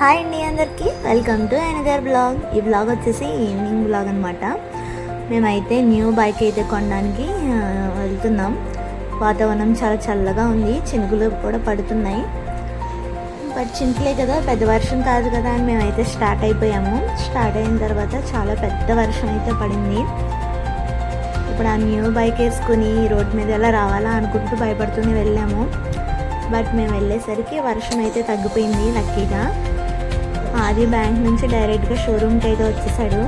Hi అండి అందరికీ, welcome to another blog. ఈ బ్లాగ్ వచ్చేసి ఈవినింగ్ బ్లాగ్ అనమాట. మేమైతే న్యూ బైక్ అయితే కొనడానికి వెళ్తున్నాం. వాతావరణం చాలా చల్లగా ఉంది, చినుకులు కూడా పడుతున్నాయి. బట్ చినుకులే కదా, పెద్ద వర్షం కాదు కదా అని మేమైతే స్టార్ట్ అయిపోయాము. స్టార్ట్ అయిన తర్వాత చాలా పెద్ద వర్షం అయితే పడింది. ఇప్పుడు ఆ న్యూ బైక్ వేసుకుని రోడ్ మీద ఎలా రావాలా అనుకుంటూ భయపడుతూనే వెళ్ళాము. బట్ మేము వెళ్ళేసరికి వర్షం అయితే తగ్గిపోయింది లక్కీగా. ఆది బ్యాంక్ నుంచి డైరెక్ట్గా షోరూమ్కి అయితే వచ్చేసాడు.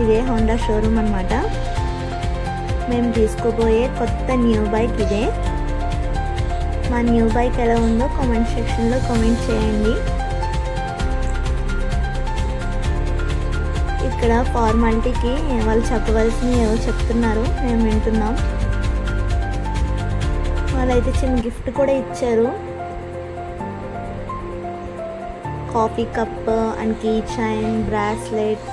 ఇదే హోండా షోరూమ్ అనమాట. మేము తీసుకోబోయే కొత్త న్యూ బైక్ ఇదే. మా న్యూ బైక్ ఎలా ఉందో కామెంట్ సెక్షన్లో కామెంట్ చేయండి. ఇక్కడ ఫార్మాలిటీకి వాళ్ళు చెప్పవలసినవి ఏవో చెప్తున్నారు, మేము వింటున్నాం. వాళ్ళైతే చిన్న గిఫ్ట్ కూడా ఇచ్చారు. Coffee cup and key chain, bracelet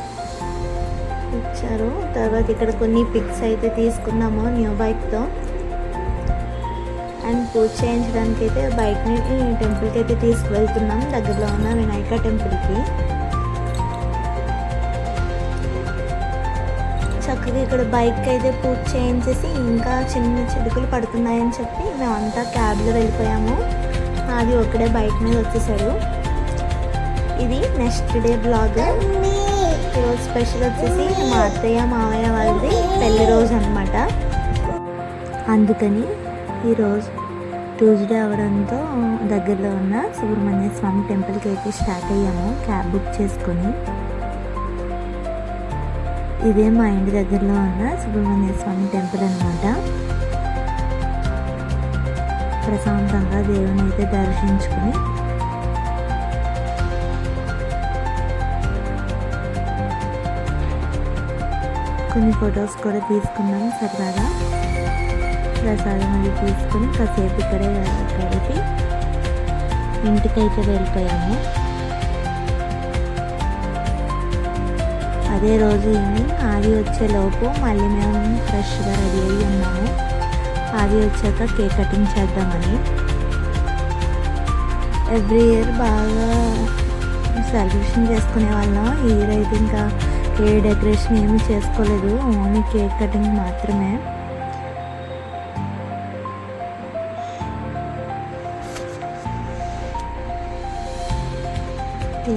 ఇచ్చారు. తర్వాత ఇక్కడ కొన్ని పిక్స్ అయితే తీసుకున్నాము న్యూ బైక్తో. అండ్ పూజ చేయించడానికి అయితే బైక్ని టెంపుల్కి అయితే తీసుకువెళ్తున్నాం, దగ్గరలో ఉన్న వినాయక టెంపుల్కి. చక్కగా ఇక్కడ బైక్ అయితే పూజ చేయించేసి ఇంకా చిన్న చిడుకులు పడుతున్నాయని చెప్పి మేమంతా క్యాబ్లో వెళ్ళిపోయాము. అది ఒకడే బైక్ మీద వచ్చేసాడు. ఇది నెక్స్ట్ డే బ్లాగ్. ఈరోజు స్పెషల్ వచ్చేసి మా అత్తయ్య మావయ్య వాళ్ళది పెళ్లి రోజు అనమాట. అందుకని ఈరోజు ట్యూస్డే అవడంతో దగ్గరలో ఉన్న సుబ్రహ్మణ్య స్వామి టెంపుల్కి అయితే స్టార్ట్ అయ్యాము క్యాబ్ బుక్ చేసుకొని. ఇదే మా ఇంటి దగ్గరలో ఉన్న సుబ్రహ్మణ్య స్వామి టెంపుల్ అనమాట. ప్రశాంతంగా దేవుని అయితే దర్శించుకుని కొన్ని ఫొటోస్ కూడా తీసుకున్నాము. సరదాగా ప్రసాదం అది తీసుకుని కాసేపు ఇక్కడే గడిపి ఇంటికైతే వెళ్ళిపోయాము. అదే రోజు ఈవినింగ్ ఆది వచ్చేలోపు మళ్ళీ మేము ఫ్రెష్గా రెడీ అయ్యి ఉన్నాము. ఆది వచ్చాక కేక్ కటింగ్ చేద్దామని. ఎవ్రీ ఇయర్ బాగా సెలబ్రేషన్ చేసుకునే వాళ్ళం. ఈ ఇయర్ అయితే ఇంకా ఏ డెకరేషన్ ఏమీ చేసుకోలేదు, ఓన్లీ కేక్ కటింగ్ మాత్రమే.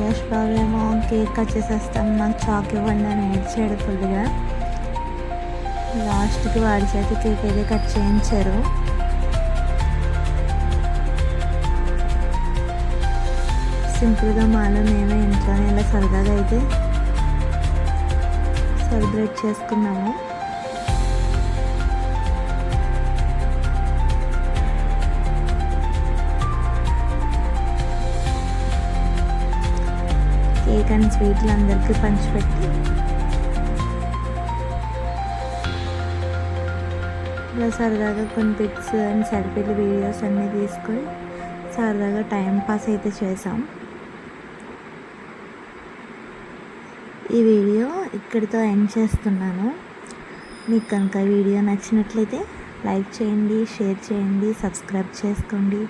యష్ బాబు ఏమో కేక్ కట్ చేసేస్తాను, నాకు చాక్ ఇవ్వండి అని ఏడ్చాడు ఫుల్గా. లాస్ట్కి వాడి చేత కేక్ అయితే కట్ చేయించారు. సింపుల్గా మాలో మేమే ఇంట్లోనే ఇలా సరదాగా అయితే సెలబ్రేట్ చేసుకున్నాము. కేక్ అండ్ స్వీట్లు అందరికీ పంచిపెట్టి ఇలా సరదాగా కొన్ని పిక్స్ అండ్ సెల్ఫీలు వీడియోస్ అన్నీ తీసుకొని సరదాగా టైం పాస్ అయితే చేసాం. ఈ వీడియో ఇక్కడితో ఎండ్ చేస్తున్నాను. మీకు కనుక వీడియో నచ్చినట్లయితే లైక్ చేయండి, షేర్ చేయండి, సబ్స్క్రైబ్ చేసుకోండి.